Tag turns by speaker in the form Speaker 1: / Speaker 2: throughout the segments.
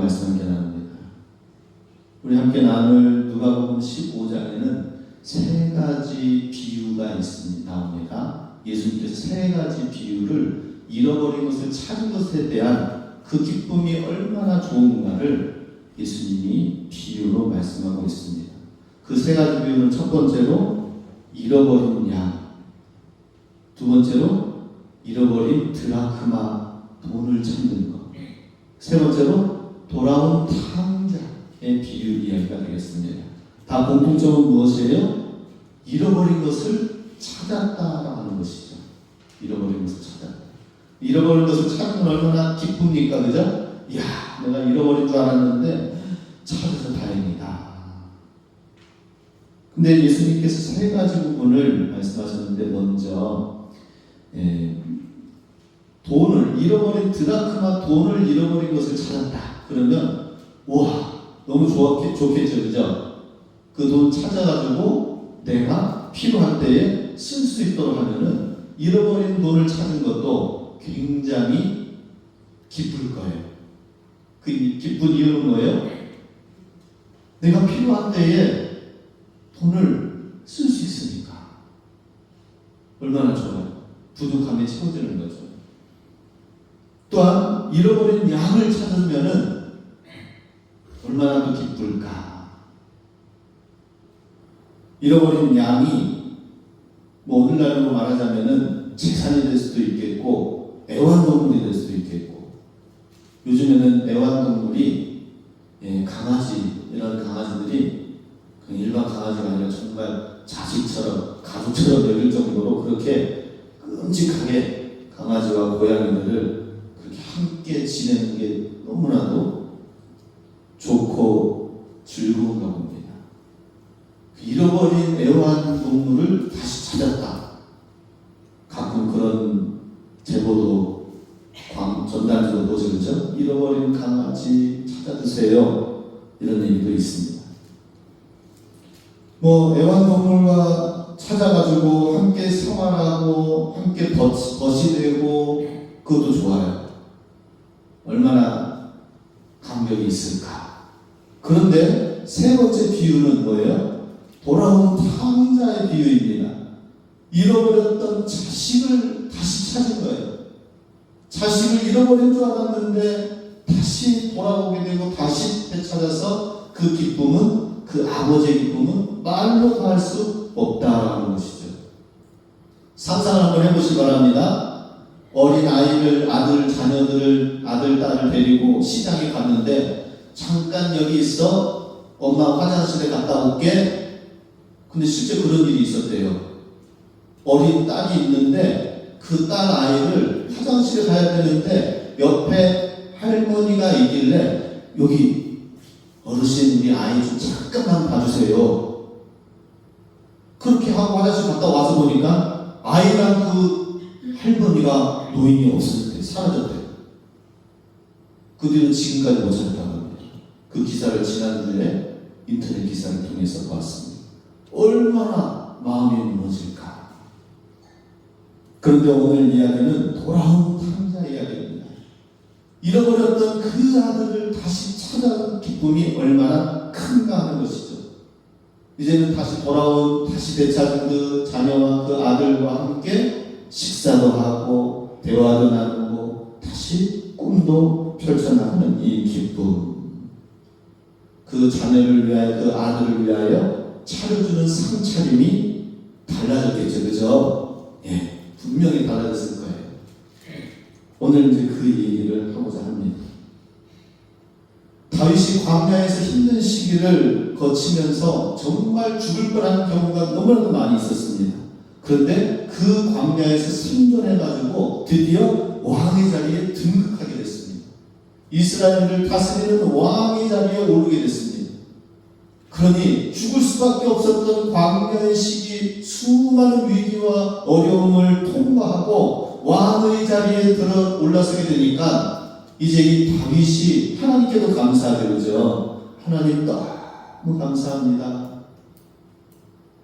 Speaker 1: 말씀하게 나눕니다. 우리 함께 나눌 누가복음 15장에는 세 가지 비유가 나옵니다. 예수님께서 세 가지 비유를 잃어버린 것을 찾은 것에 대한 그 기쁨이 얼마나 좋은가를 예수님이 비유로 말씀하고 있습니다. 그 세 가지 비유는 첫 번째로 잃어버린 양, 두 번째로 잃어버린 드라크마 돈을 찾는 것, 세 번째로 돌아온 탕자의 비유 이야기가 되겠습니다. 다 공통점은 무엇이에요? 잃어버린 것을 찾았다라고 하는 것이죠. 잃어버린 것을 찾았다. 잃어버린 것을 찾으면 얼마나 기쁩니까? 그죠? 이야, 내가 잃어버린 줄 알았는데 찾아서 다행이다. 근데 예수님께서 세 가지 부분을 말씀하셨는데, 먼저 돈을 잃어버린 드라크마 돈을 잃어버린 것을 찾았다. 그러면 와, 너무 좋겠죠, 그죠? 그 돈 찾아가지고 내가 필요할 때에 쓸 수 있도록 하면은 잃어버린 돈을 찾은 것도 굉장히 기쁠 거예요. 그 기쁜 이유는 뭐예요? 내가 필요한 때에 돈을 쓸 수 있으니까. 얼마나 좋아요. 부족함이 채워지는 거죠. 또한 잃어버린 양을 찾으면은 얼마나 더 기쁠까. 잃어버린 양이 오늘날로 말하자면은 재산이 될 수도 있겠고 애완동물이 될 수도 있겠고, 요즘에는 애완동물이 강아지, 이런 강아지들이 그냥 일반 강아지가 아니라 정말 자식처럼 가족처럼 여길 정도로 그렇게 끔찍하게 강아지와 고양이들을 그렇게 함께 지내는 게 너무나도 좋고 즐거운가 봅니다. 잃어버린 애완동물을 다시 찾았다. 가끔 그런 제보도 전단지도 보죠, 그죠? 잃어버린 강아지 찾아주세요. 이런 얘기도 있습니다. 애완동물과 찾아가지고 함께 생활하고 함께 벗이 되고, 그것도 좋아요. 얼마나 감격이 있을까. 그런데 세 번째 비유는 뭐예요? 돌아온 탕자의 비유입니다. 잃어버렸던 자식을 다시 찾은 거예요. 자식을 잃어버린 줄 알았는데 다시 돌아오게 되고 다시 되찾아서 그 기쁨은, 그 아버지의 기쁨은 말로 다 할 수 없다라는 것이죠. 상상을 한번 해보시기 바랍니다. 어린 아이를, 아들, 딸을 데리고 시장에 갔는데, 잠깐 여기 있어, 엄마 화장실에 갔다 올게. 근데 실제 그런 일이 있었대요. 어린 딸이 있는데 그 딸 아이를 화장실에 가야 되는데 옆에 할머니가 있길래, 여기 어르신 우리 아이 좀 잠깐만 봐주세요. 그렇게 하고 화장실 갔다 와서 보니까 아이랑 그 할머니가, 노인이 없었대. 사라졌대요. 그 뒤로 지금까지 못 찾았다고 합니다. 그 기사를 지난주에 인터넷 기사를 통해서 봤습니다. 얼마나 마음이 무너질까. 그런데 오늘 이야기는 돌아온 탕자 이야기입니다. 잃어버렸던 그 아들을 다시 찾아온 기쁨이 얼마나 큰가 하는 것이죠. 이제는 다시 되찾은 그 자녀와 그 아들과 함께 식사도 하고 대화도 나누고 다시 꿈도 펼쳐나가는 이 기쁨. 그 자녀를 위하여, 그 아들을 위하여 차려주는 상차림이 달라졌겠죠, 그죠? 분명히 달라졌을 거예요. 오늘 이제 그 얘기를 하고자 합니다. 다윗이 광야에서 힘든 시기를 거치면서 정말 죽을 뻔한 경우가 너무나도 많이 있었습니다. 그런데 그 광야에서 생존해가지고 드디어 왕의 자리에 등극하게 됐습니다. 이스라엘을 다스리는 왕의 자리에 오르게 됐습니다. 그러니 죽을 수밖에 없었던 광야의 시기, 수많은 위기와 어려움을 통과하고 왕의 자리에 들어 올라서게 되니까 이제 이 다윗이 하나님께도 감사하게 되죠. 하나님 너무 감사합니다.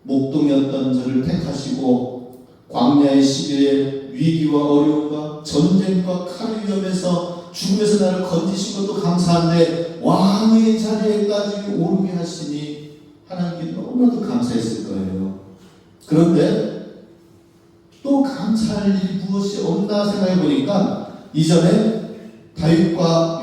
Speaker 1: 목동이었던 저를 택하시고 광야의 시기에 위기와 어려움과 전쟁과 칼 위험에서 죽음에서 나를 건지신 것도 감사한데 왕의 자리에까지 오르게 하시니 하나님께 너무나도 감사했을 거예요. 그런데 또 감사할 일이 무엇이 없나 생각해 보니까 이전에 다윗과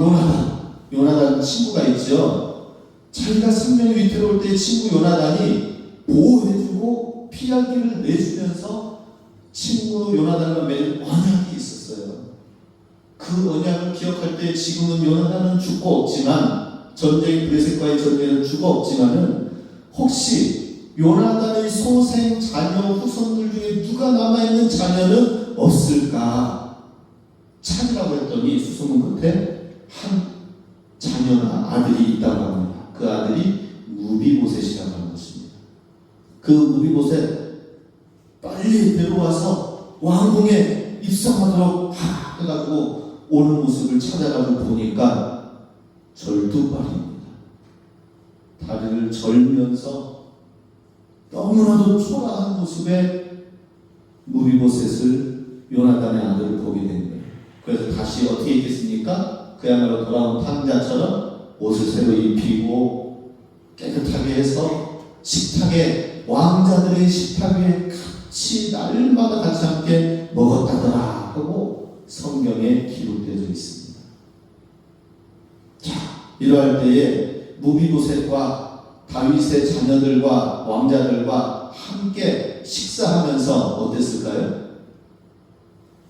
Speaker 1: 요나단 친구가 있죠. 자기가 생명이 위태로울 때 친구 요나단이 보호해주고 피할 길을 내주면서 친구 요나단과 맺은 언약이 있었어요. 그 언약을 기억할 때 지금은 요나단은 죽고 없지만 블레셋과의 전쟁은 죽어 없지만은 혹시 요나단의 소생 자녀 후손들 중에 누가 남아있는 자녀는 없을까 찾으라고 했더니 수소문 끝에 한 자녀나 아들이 있다고 합니다. 그 아들이 무비보셋이라고 하는 것입니다. 그 무비보셋 빨리 데려와서 왕궁에 입성하도록 해가지고 오는 모습을 찾아가지고 보니까 절두발입니다. 다리를 절면서 너무나도 초라한 모습의 무비보셋을 요나단의 아들을 보게 된 거예요. 그래서 다시 어떻게 했겠습니까? 그야말로 돌아온 탕자처럼 옷을 새로 입히고 깨끗하게 해서 식탁에 왕자들의 식탁 위에 같이 날마다 같이 함께 먹었다더라 하고 성경에 기록되어 있습니다. 자, 이러할 때에 무비보셋과 다윗의 자녀들과 왕자들과 함께 식사하면서 어땠을까요?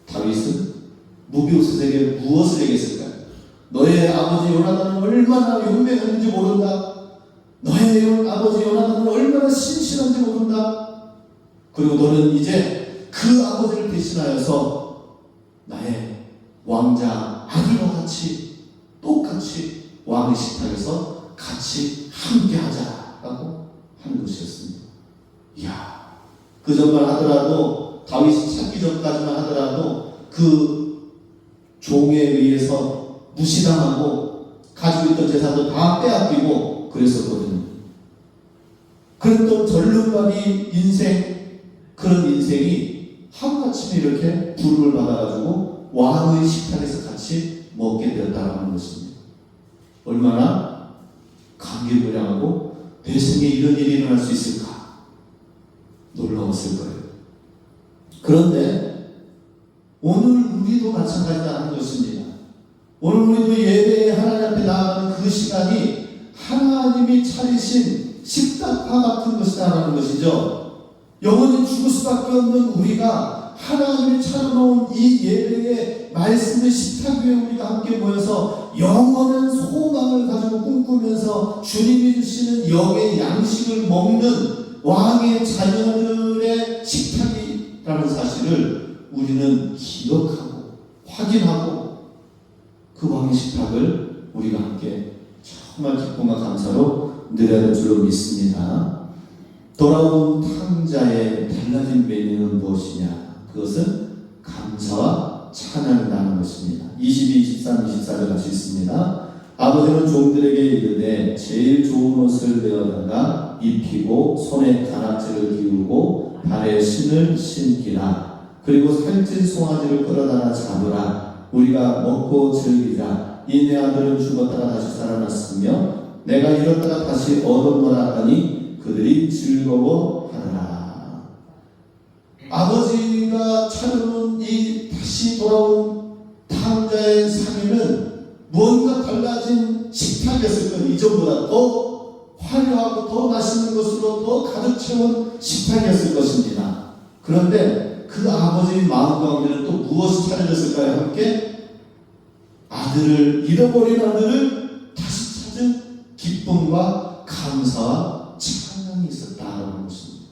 Speaker 1: 다윗은 무비보셋에게 무엇을 얘기했을까요? 너의 아버지 요나단은 얼마나 용맹했는지 모른다. 너의 아버지 요나단은 얼마나 신실한지 모른다. 그리고 너는 이제 그 아버지를 대신하여서 나의 왕자 아들과 같이 똑같이 왕의 식탁에서 같이 함께 하자라고 하는 것이었습니다. 이야, 그 전만 하더라도 다윗이 찾기 전까지만 하더라도 그 종에 의해서 무시당하고 가지고 있던 재산도 다 빼앗기고 그랬었거든요. 그랬던 절름발이 그런 인생이 하루아침에 이렇게 부름을 받아가지고 왕의 식탁에서 같이 먹게 되었다고 하는 것입니다. 얼마나 감개무량하고 내 생에 이런 일이 일어날 수 있을까? 놀라웠을 거예요. 그런데 오늘 우리도 마찬가지다 하는 것입니다. 오늘 우리도 예배에 하나님 앞에 나아가는 그 시간이 하나님이 차리신 식탁과 같은 것이다라는 것이죠. 영원히 죽을 수밖에 없는 우리가 하나님이 차려놓은 이 예배의 말씀의 식탁 위에 우리가 함께 모여서 영원한 소망을 가지고 꿈꾸면서 주님이 주시는 영의 양식을 먹는 왕의 자녀들의 식탁이라는 사실을 우리는 기억하고 확인하고 그 왕의 식탁을 우리가 함께 정말 기쁨과 감사로 누려야 될 줄로 믿습니다. 돌아온 탕자의 달라진 메뉴는 무엇이냐? 그것은 감사와 찬양을 나누는 것입니다. 22, 23, 24절 할 수 있습니다. 아버지는 종들에게 이르되 제일 좋은 옷을 내어다가 입히고 손에 가락지를 기우고 발에 신을 신기라. 그리고 살찐 송아지를 끌어다가 잡으라. 우리가 먹고 즐기자. 이 내 아들은 죽었다가 다시 살아났으며 내가 이렇다가 다시 얻었노라 하니 그들이 즐거워하더라. 아버지가 차려놓은 이 다시 돌아온 탕자의 상에는 무언가 달라진 식탁이었을 거예요. 이전보다 더 화려하고 더 맛있는 것으로 더 가득 채운 식탁이었을 것입니다. 그런데 그 아버지의 마음 가운데는 또 무엇이 차려졌을까요? 함께 잃어버린 아들을 다시 찾은 기쁨과 감사와 찬양이 있었다는 것입니다.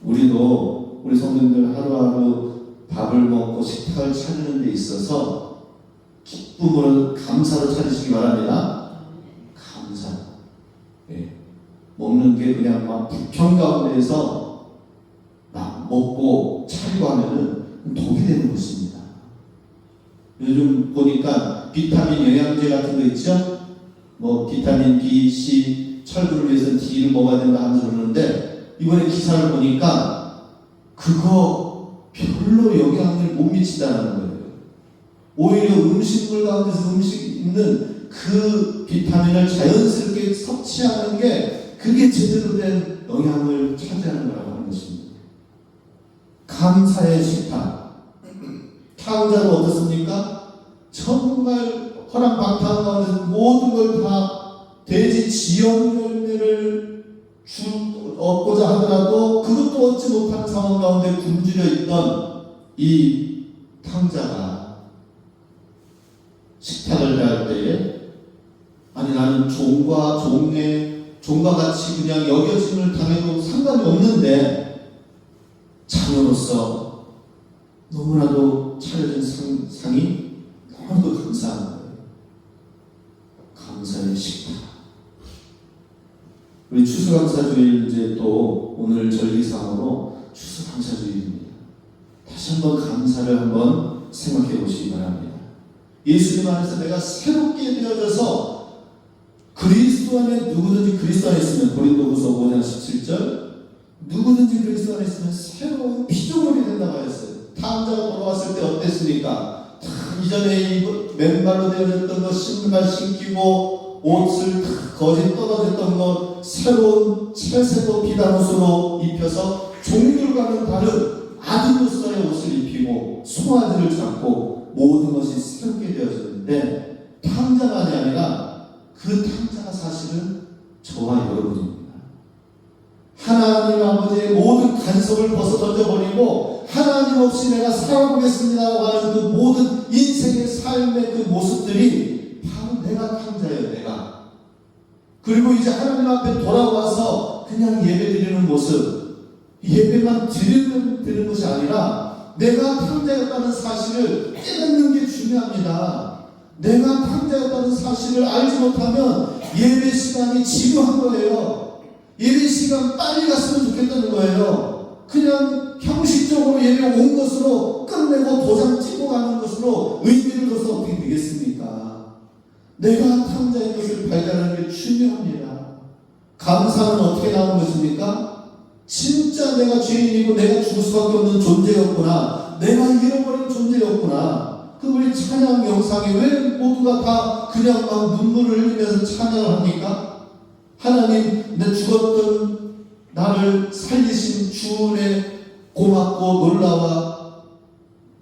Speaker 1: 우리도 우리 성도님들 하루하루 밥을 먹고 식탁을 차리는 데 있어서 기쁨으로 감사로 차리시기 바랍니다. 감사. 예. 먹는 게 그냥 막 불평 가운데에서 막 먹고 차리고 하면은 독이 되는 것입니다. 요즘 보니까 비타민 영양제 같은 거 있죠? 뭐 비타민 B, C, 철분을 위해서는 D를 먹어야 된다 하면서 그러는데 이번에 기사를 보니까 그거 별로 영향을 못 미친다는 거예요. 오히려 음식물 가운데서 음식 있는 그 비타민을 자연스럽게 섭취하는 게 그게 제대로 된 영양을 차지하는 거라고 하는 것입니다. 감사의 식탁. 탕자는 어떻습니까? 정말 허랑방탕한 가운데서 모든 걸 다 돼지 지형 열매를 얻고자 하더라도 그것도 얻지 못하는 상황 가운데 굶주려 있던 이 탕자가 식탁을 대할 때에 아니 나는 종과 같이 그냥 여겨짐을 당해도 상관이 없는데 자녀로서 너무나도 차려진 상이 너무나도 감사한 거예요. 감사의 식탁. 우리 추수감사주일 이제 또 오늘 절기상으로 추수감사주일입니다. 다시 한번 감사를 한번 생각해 보시기 바랍니다. 예수님 안에서 내가 새롭게 되어져서 그리스도 안에 누구든지 그리스도 안에 있으면 고린도후서 5장 17절 누구든지 그리스도 안에 있으면 새로운 피조물이 된다고 하였어요. 탕자가 돌아왔을 때 어땠습니까? 이전에 맨발로 되어졌던 것 신발 신기고 옷을 거짓 떨어졌던 것 새로운 채색도 비단 옷으로 입혀서 종들과는 다른 아들로서의 옷을 입히고 송아지를 잡고 모든 것이 새롭게 되어졌는데 탕자만이 아니라 그 탕자가 사실은 저와 여러분입니다. 하나님 아버지의 모든 간섭을 벗어 던져버리고 하나님 없이 내가 살아보겠습니다라고 하는 그 모든 인생의 삶의 그 모습들이 바로 내가 탕자예요. 내가. 그리고 이제 하나님 앞에 돌아와서 그냥 예배드리는 모습, 예배만 드리는 것이 아니라 내가 탕자였다는 사실을 깨닫는 게 중요합니다. 내가 탕자였다는 사실을 알지 못하면 예배 시간이 지루한 거예요. 예배 시간 빨리 갔으면 좋겠다는 거예요. 그냥 형식적으로 예배 온 것으로 끝내고 도장 찍고 가는 것으로 의미를 둬서 어떻게 되겠습니까? 내가 탕자인 것을 발견하는 게 중요합니다. 감사는 어떻게 나오는 것입니까? 진짜 내가 죄인이고 내가 죽을 수밖에 없는 존재였구나. 내가 잃어버린 존재였구나. 그 우리 찬양 영상에 왜 모두가 다 그냥 막 눈물을 흘리면서 찬양을 합니까? 하나님, 내 죽었던 나를 살리신 주은혜 고맙고 놀라워.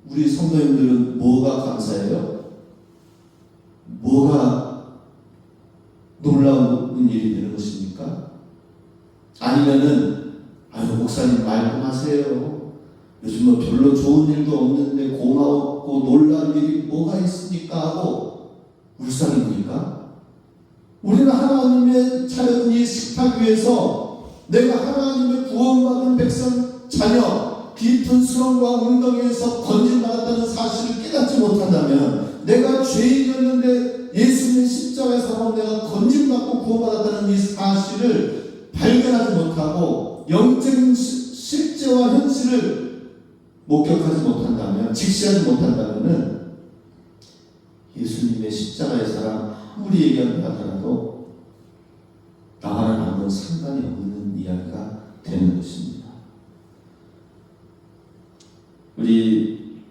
Speaker 1: 우리 성도님들은 뭐가 감사해요? 뭐가 놀라운 일이 되는 것입니까? 아니면은 아유 목사님 말씀하세요. 요즘 뭐 별로 좋은 일도 없는데 고마웠고 놀랄 일이 뭐가 있습니까? 하고 울상입니까? 우리는 하나님의 차려진 이 식탁 위에서 내가 하나님의 구원받은 백성 자녀 깊은 수렁과 웅덩이에서 건진받았다는 사실을 깨닫지 못한다면 내가 죄인이었는데 예수님의 십자가에서 내가 건진받고 구원받았다는 이 사실을 발견하지 못하고 영적인 실제와 현실을 목격하지 못한다면 직시하지 못한다면 예수님의 십자가의 사랑 아무리 얘기한다 하더라도 나와는 아무런 상관이 없는 이야기가 되는 것입니다. 우리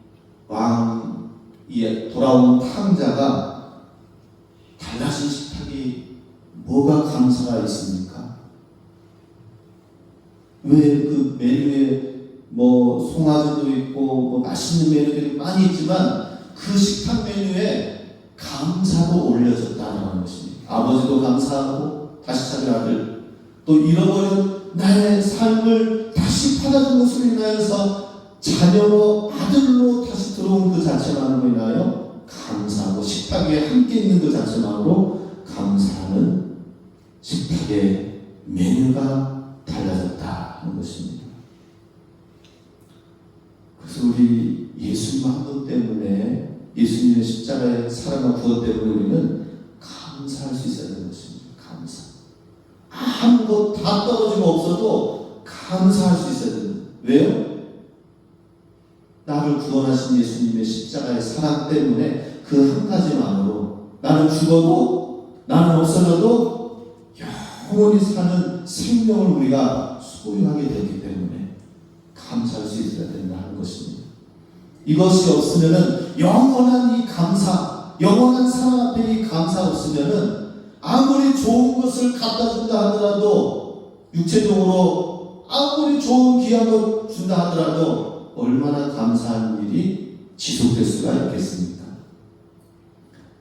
Speaker 1: 왕이 돌아온 탕자가 달라진 식탁이 뭐가 감사가 있습니까? 왜 그 메뉴에 뭐 송아지도 있고 뭐 맛있는 메뉴들이 많이 있지만 그 식탁 메뉴에 감사도 올려졌다는 것입니다. 아버지도 감사하고 다시 찾은 아들 또 잃어버린 나의 삶을 다시 받아준 것으로 인하여서 자녀로 아들로 다시 들어온 그 자체만으로 인하여 감사하고 식탁 위에 함께 있는 그 자체만으로 감사하는 식탁의 메뉴가 달라졌다는 것입니다. 그래서 우리 예수님 한 분 때문에 예수님의 십자가의 사랑과 구원 때문에 우리는 감사할 수 있어야 되는 것입니다. 감사. 아무것도 다 떨어지고 없어도 감사할 수 있어야 됩니다. 왜요? 나를 구원하신 예수님의 십자가의 사랑 때문에 그 한 가지만으로 나는 죽어도 나는 없어져도 영원히 사는 생명을 우리가 소유하게 되기 때문에 감사할 수 있어야 된다는 것입니다. 이것이 없으면은 영원한 이 감사, 영원한 사랑 앞에 이 감사 없으면은 아무리 좋은 것을 갖다 준다 하더라도, 육체적으로 아무리 좋은 귀한 것 준다 하더라도 얼마나 감사한 일이 지속될 수가 있겠습니까?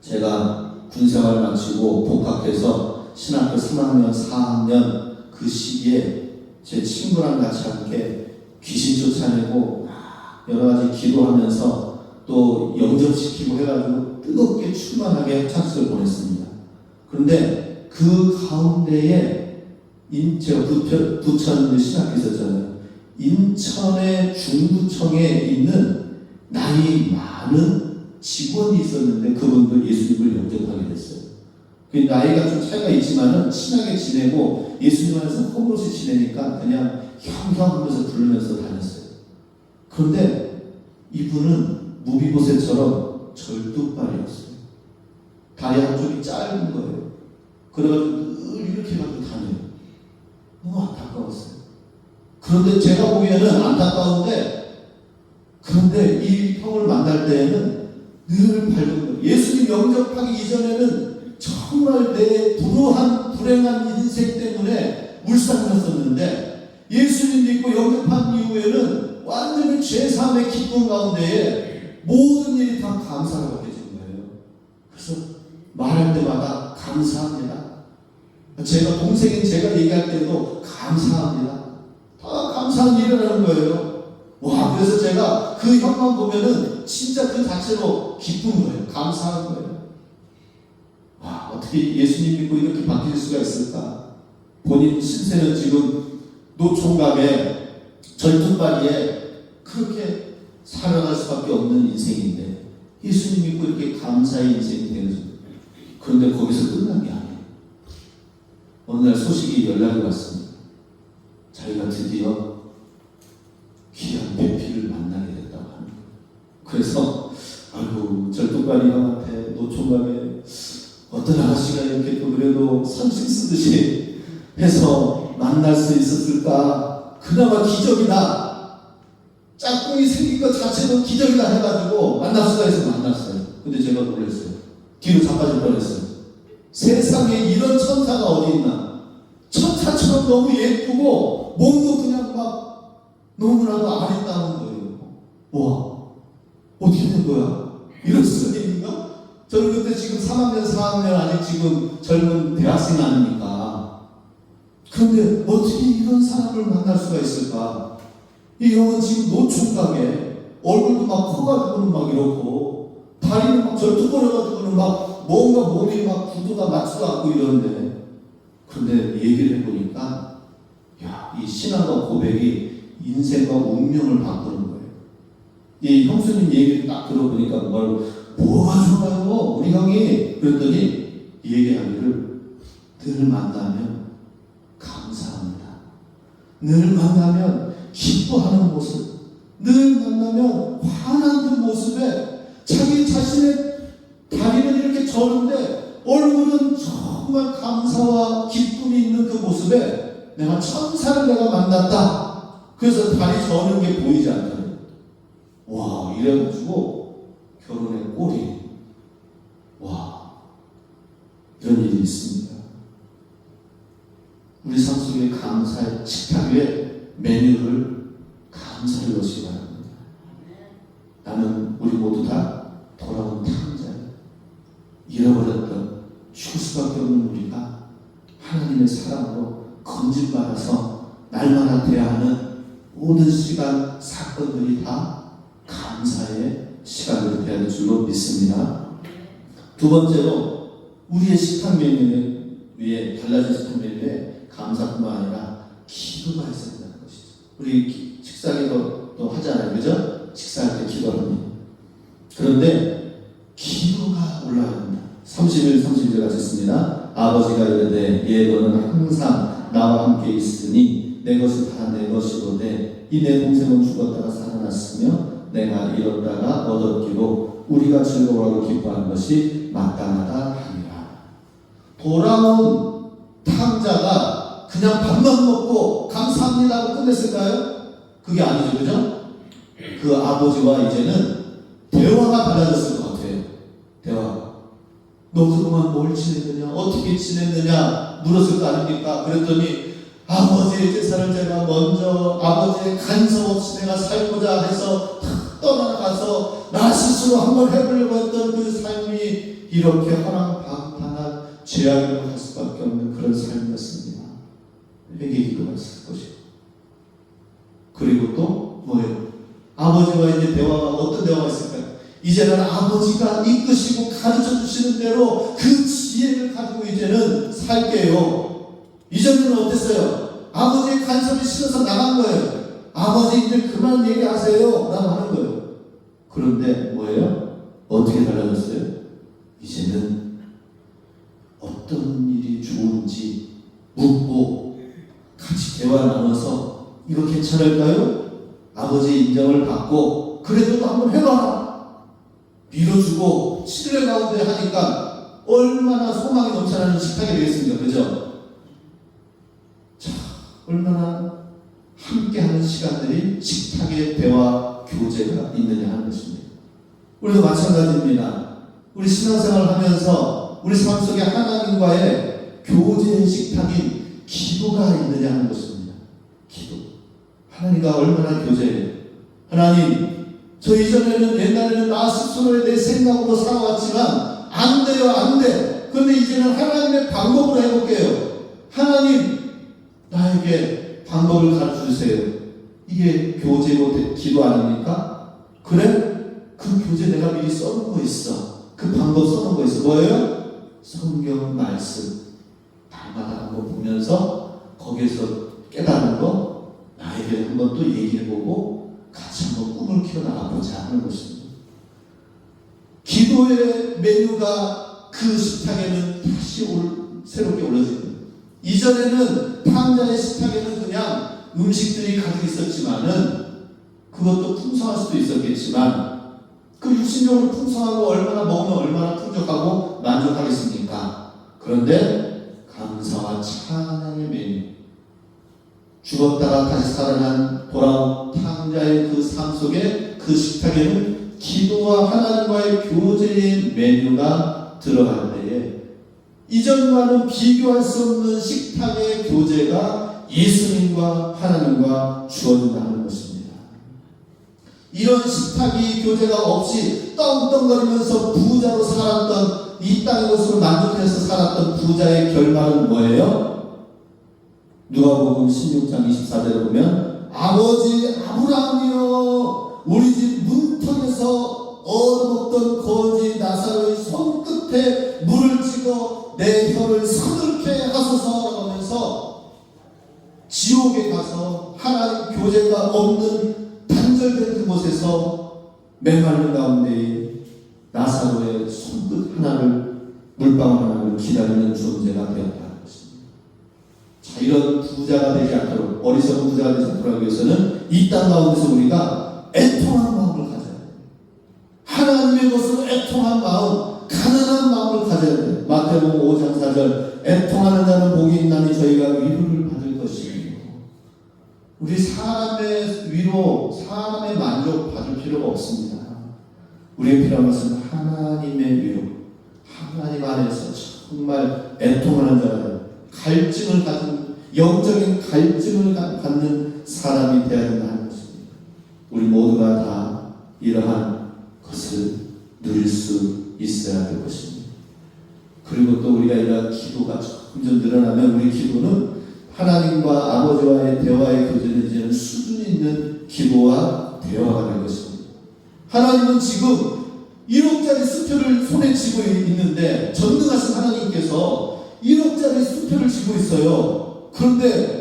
Speaker 1: 제가 군생활 마치고 복학해서 신학교 3학년, 4학년 그 시기에 제 친구랑 같이 함께 귀신 쫓아내고 여러 가지 기도하면서 또 영접시키고 해가지고 뜨겁게 충만하게 학창시절 보냈습니다. 그런데 그 가운데에 제가 부천 신학교 있었잖아요. 인천의 중구청에 있는 나이 많은 직원이 있었는데 그분도 예수님을 영접하게 됐어요. 그 나이가 좀 차이가 있지만은 친하게 지내고 예수님 안에서 호흡없이 지내니까 그냥 형형 하면서 부르면서 다녔어요. 그런데 이분은 무비보셋처럼 절뚝발이었어요. 다리 한쪽이 짧은 거예요. 그래가지고 늘 이렇게 가지고 다녀요. 너무 안타까웠어요. 그런데 제가 보기에는 안타까운데, 그런데 이 형을 만날 때에는 늘 밝은 거예요. 예수님 영접하기 이전에는 정말 내 불행한 인생 때문에 물상이었었는데 예수님 믿고 영접한 이후에는 완전히 죄사함의 기쁨 가운데에 모든 일이 다 감사로 바뀌어진 거예요. 그래서 말할 때마다 감사합니다. 제가 동생인 제가 얘기할 때도 감사합니다. 다 감사한 일이라는 거예요. 와, 그래서 제가 그 형만 보면은 진짜 그 자체로 기쁜 거예요. 감사한 거예요. 와, 어떻게 예수님 믿고 이렇게 바뀔 수가 있을까? 본인 신세는 지금 노총각에 절뚝발이에 그렇게 살아갈 수밖에 없는 인생인데 예수님 믿고 이렇게 감사의 인생이 되는 거예요. 그런데 거기서 끝난 게 아니에요. 어느 날 소식이 연락이 왔습니다. 자기가 드디어 귀한 배필을 만나게 됐다고 합니다. 그래서 아이고 절뚝발이 형한테 노총각에 어떤 아가씨가 이렇게 또 그래도 삼식 쓰듯이 해서 만날 수 있었을까? 그나마 기적이다. 짝꿍이 생긴 것 자체도 기적이다 해가지고 만날 수가 있어 만났어요. 근데 제가 놀랐어요. 뒤로 자빠질 뻔했어요. 세상에 이런 천사가 어디 있나? 천사처럼 너무 예쁘고 몸도 그냥 막 너무나도 아름다운 거예요. 와, 어떻게 된 거야? 이럴 수가 있는가? 저는 그때 지금 3학년, 4학년 아직 지금 젊은 대학생 아닙니까? 그런데 어떻게 이런 사람을 만날 수가 있을까? 이 형은 지금 노총각에 얼굴도 막 커가지고는 막 이렇고 다리는 막 절뚝거려가지고는 막 뭔가 몸이 막 구두가 맞지도 않고 이러는데, 그런데 얘기를 해보니까 야, 이 신앙과 고백이 인생과 운명을 바꾸는 거예요. 이 형수님 얘기를 딱 들어보니까 뭐가 좋아요 우리 형이? 그랬더니 얘기하기를 늘 만나면 감사합니다. 늘 만나면 기뻐하는 모습, 늘 만나면 환한 그 모습에 자기 자신의 다리는 이렇게 저는데 얼굴은 정말 감사와 기쁨이 있는 그 모습에 내가 천사를 내가 만났다. 그래서 다리 저는 게 보이지 않더라고요. 와, 이래가지고 결혼의 꼴이, 와, 이런 일이 있습니다. 우리 삶 속에 감사의 식탁 위에 메뉴를 감사를 넣으시기 바랍니다. 나는 우리 모두 다 돌아온 탕자예요. 잃어버렸던 죽을 수밖에 없는 우리가 하나님의 사랑으로 건진받아서 날마다 돼야 하는 모든 시간, 사건들이 다 감사의 시간으로 되어야 될 줄로 믿습니다. 두 번째로 우리의 식탁 메뉴 위에, 달라진 식탁 메뉴에 감사뿐만 아니라 기도가 있어야 된다는 것이죠. 우리 식사기도 또 하잖아요. 그죠? 식사할 때 기도합니다. 그런데 기도가 올라야 합니다. 31, 32절 같이 있습니다. 아버지가 이르되 예 너는 항상 나와 함께 있으니 내 것은 다 내 것이로되 이 내 동생은 죽었다가 살아났으며 내가 잃었다가 얻었기로 우리가 즐거워하고 기뻐하는 것이 마땅하다 하니라. 돌아온 탕자가 그냥 밥만 먹고 감사합니다 하고 끝냈을까요? 그게 아니죠. 그죠? 그 아버지와 이제는 대화가 달라졌을 것 같아요. 대화. 너 그동안 뭘 지냈느냐? 어떻게 지냈느냐? 물었을 거 아닙니까? 그랬더니 아버지의 제사를 제가 먼저 아버지의 간섭 없이 내가 살고자 해서 탁 떠나가서 나 스스로 한번 해보려고 했던 그 삶이 이렇게 허랑방탕한 죄악으로 갈 수밖에 없는 그런 삶이었습니다. 회개기도가 있을 것이고, 그리고 또 뭐예요? 아버지와 이제 대화가 어떤 대화가 있을까요? 이제는 아버지가 이끄시고 가르쳐 주시는 대로 그 지혜를 가지고 이제는 살게요. 이전에는 어땠어요? 아버지의 간섭이 싫어서 나간 거예요. 아버지 이제 그만 얘기하세요 라고 하는 거예요. 그런데 뭐예요? 어떻게 달라졌어요? 이제는 어떤 일이 좋은지 묻고 같이 대화 나눠서 이거 괜찮을까요? 아버지의 인정을 받고 그래도 한번 해봐라 밀어주고 신뢰 가운데 하니까 얼마나 소망이 넘쳐나는 식탁이 되겠습니까? 그죠? 자, 얼마나 함께하는 시간들이 식탁의 대화 교제가 있느냐 하는 것입니다. 우리도 마찬가지입니다. 우리 신앙생활을 하면서 우리 삶 속에 하나님과의 교제의 식탁인 기도가 있느냐 하는 것입니다. 기도. 하나님과 얼마나 교제해요. 하나님, 저 이전에는 옛날에는 나 스스로에 대해 생각으로 살아왔지만 안 돼요, 안 돼. 그런데 이제는 하나님의 방법으로 해볼게요. 하나님, 나에게 방법을 가르쳐 주세요. 이게 교제고 기도 아닙니까? 그래? 그 교제 내가 미리 써놓은 거 있어. 그 방법 써놓은 거 있어. 뭐예요? 성경 말씀. 날마다 한번 보면서 거기에서 깨달은 거 나에게 한번 또 얘기해보고 같이 한번 꿈을 키워나가보자 하는 것입니다. 기도의 메뉴가 그 식탁에는 다시 새롭게 올라집니다. 이전에는 탕자의 식탁에는 그냥 음식들이 가득 있었지만은 그것도 풍성할 수도 있었겠지만 그 육신적으로 풍성하고 얼마나 먹으면 얼마나 풍족하고 만족하겠습니까? 그런데 감사와 찬양의 메뉴, 죽었다가 다시 살아난 돌아온 탕자의 그 삶 속에 그 식탁에는 기도와 하나님과의 교제의 메뉴가 들어갈 때에 이전과는 비교할 수 없는 식탁의 교제가 예수님과 하나님과 주어진다는 것입니다. 이런 식탁이 교제가 없이 떵떵거리면서 부자로 살았던 이 땅의 것으로 만족해서 살았던 부자의 결말은 뭐예요? 누가복음 16장 24절에 보면 아버지 아브라함이여 우리 집 문턱에서 얻어먹던 거지 나사로의 손끝에 물을 찍어 내 혀를 서늘케 하소서 하면서 지옥에 가서 하나님 교제가 없는 단절된 그곳에서 메마른 가운데 나사로의 손끝 하나를 물방울 하나를 기다리는 존재가 되었다는 것입니다. 자, 이런 부자가 되지 않도록 어리석은 부자가 되지 않도록 하기 위해서는 이 땅 가운데서 우리가 애통한 마음을 가져야 돼요. 하나님의 것으로 애통한 마음, 가난한 마음을 가져야 돼요. 마태복음 5장 4절 애통하는 자는 복이 있나니 저희가 위로를 받을 것이며 우리 사람의 위로, 사람의 만족 받을 필요가 없습니다. 우리의 필요한 것은 하나님의 위로, 하나님 안에서 정말 애통하는 자는 갈증을 가진, 영적인 갈증을 갖는 사람이 되어야 된다는 것입니다. 우리 모두가 다 이러한 것을 누릴 수 있어야 될 것입니다. 그리고 또 우리가 이러한 기도가 점점 늘어나면 우리 기도는 하나님과 아버지와의 대화의 교제는 이제는 수준 있는 기도와 대화가 될 것입니다. 하나님은 지금 1억짜리 수표를 손에 쥐고 있는데 전능하신 하나님께서 1억짜리 수표를 쥐고 있어요. 그런데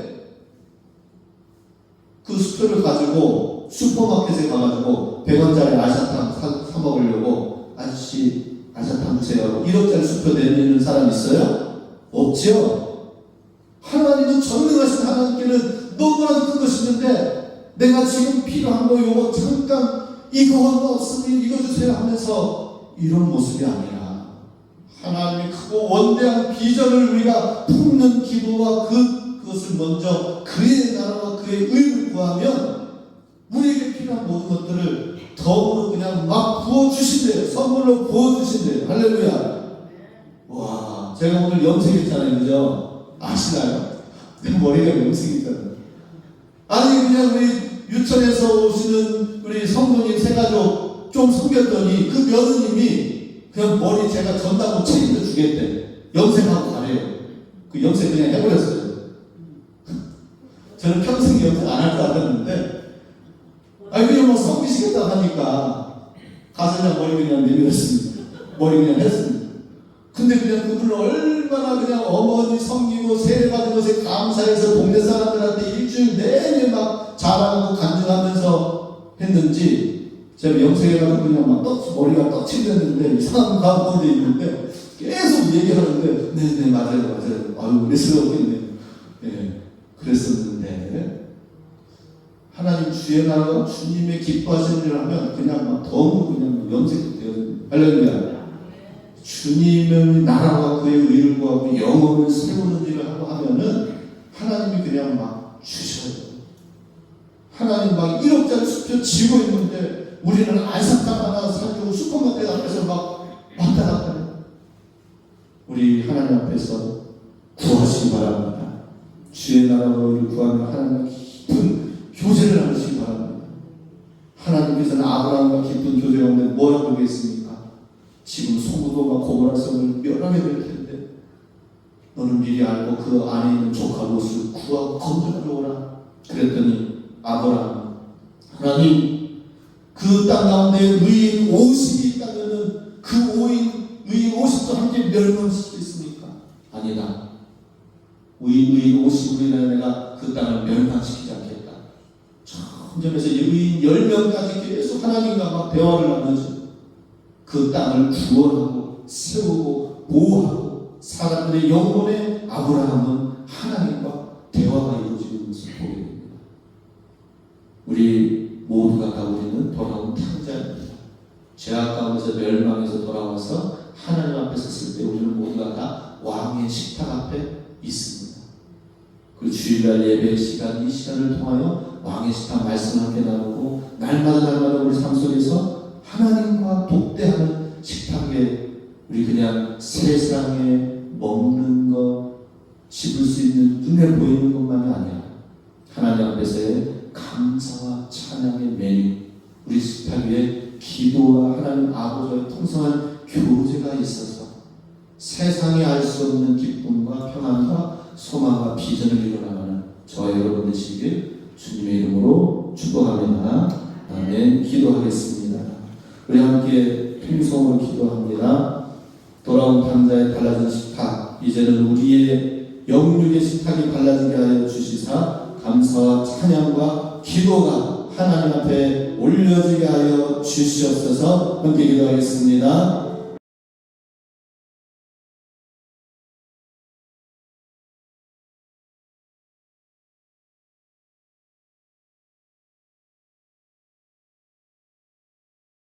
Speaker 1: 그 수표를 가지고 슈퍼마켓에 가가지고 100원짜리 알사탕 사 먹으려고 아저씨 알사탕 주세요. 1억짜리 수표 내미는 사람 있어요? 없죠? 하나님은 전능하신 하나님께는 너무나도 큰 것이 있는데 내가 지금 필요한 거 요거 잠깐 이거 없으니 이거 주세요 하면서 이런 모습이 아니라 하나님의 크고 원대한 비전을 우리가 품는 기도와 그것을 먼저 그의 나라와 그의 의를 구하면 우리에게 필요한 모든 것들을 덤으로 그냥 막 부어주신대요. 선물로 부어주신대요. 할렐루야. 와, 제가 오늘 염색했잖아요. 그죠? 아시나요? 내 머리가 염색이잖아요. 아니, 그냥 우리 유천에서 오시는 우리 성도님 세 가족 좀 섬겼더니 그 며느님이 그냥 머리 제가 전다고 책임져 주겠대. 염색하고 가래요. 그 염색 그냥 해버렸어요. 저는 평생 염색 안 할 줄 알았는데, 아니, 그냥 뭐 섬기시겠다 하니까 가서 그냥 머리 그냥 내밀었습니다. 머리 그냥 했습니다. 근데 그냥 그분을 얼마나 그냥 어머니 섬기고 세례 받은 것에 감사해서 동네 사람들한테 일주일 내내 막 자랑하고 간증하면서 했는지, 제가 염색해가지고 그냥 막 머리가 떡칠됐는데 이상한 가운데 있는데 계속 얘기하는데 네네 맞아요 아유 그랬었겠네요. 예, 그랬었는데 하나님 주의 나라가 주님의 기뻐하시는 일을 하면 그냥 막 덤으로 그냥 염색이 되어요. 할렐루야. 주님의 나라와 그의 의를 구하고 영혼을 세우는 일을 하고 하면은 하나님이 그냥 막 주셔요. 하나님 막 1억짜리 수표 지고 있는데 우리는 알사탕 하나 사주고 슈퍼마켓 앞에서 막 왔다 갔다 해요. 우리 하나님 앞에서 구하시기 바랍니다. 주의 나라와 의를 구하면 하나님과 깊은 교제를 하시기 바랍니다. 하나님께서는 아브라함과 깊은 교제 가운데 뭐라고 하겠습니까? 지금 소돔과 고모라 성을 멸하게 될 텐데 너는 미리 알고 그 안에 있는 조카 롯을 구하고 건져오라. 그랬더니 아브라함, 하나님 그 땅 가운데 의인 50이 있다면은 그 의인 50도 함께 멸망시킬 수 있습니까? 아니다. 의인 50으로 내가 그 땅을 멸망시키지 않겠다. 점점에서 의인 10명까지 계속 하나님과 막 대화를 나누죠. 그 땅을 구원하고 세우고 보호하고 사람들의 영혼의 아브라함은 하나님과 대화가 이루어지는 것을 보게 됩니다. 우리 모두가 다 우리는 돌아온 탕자입니다. 죄악 가운데서 멸망해서 돌아와서 하나님 앞에 섰을 때 우리는 모두가 다 왕의 식탁 앞에 있습니다. 그리고 주일날 예배 시간, 이 시간을 통하여 왕의 식탁 말씀 함께 나누고 날마다 우리 삶 속에서 하나님과 독대하는 식탁에 우리 그냥 세상에 먹는 것, 씹을 수 있는 눈에 보이는 것만이 아니라 하나님 앞에서의 감사와 찬양의 메뉴, 우리 식탁 위에 기도와 하나님 아버지와의 통성한 교제가 있어서 세상이 알 수 없는 기쁨과 평안과 소망과 비전을 이뤄나가는 저와 여러분 되시길 주님의 이름으로 축복합니다. 아멘. 기도하겠습니다. 우리 함께 통성으로 기도합니다. 돌아온 탕자의 달라진 식탁, 이제는 우리의 영육의 식탁이 달라지게 하여 주시사 감사와 찬양과 기도가 하나님 앞에 올려지게 하여 주시옵소서. 함께 기도하겠습니다.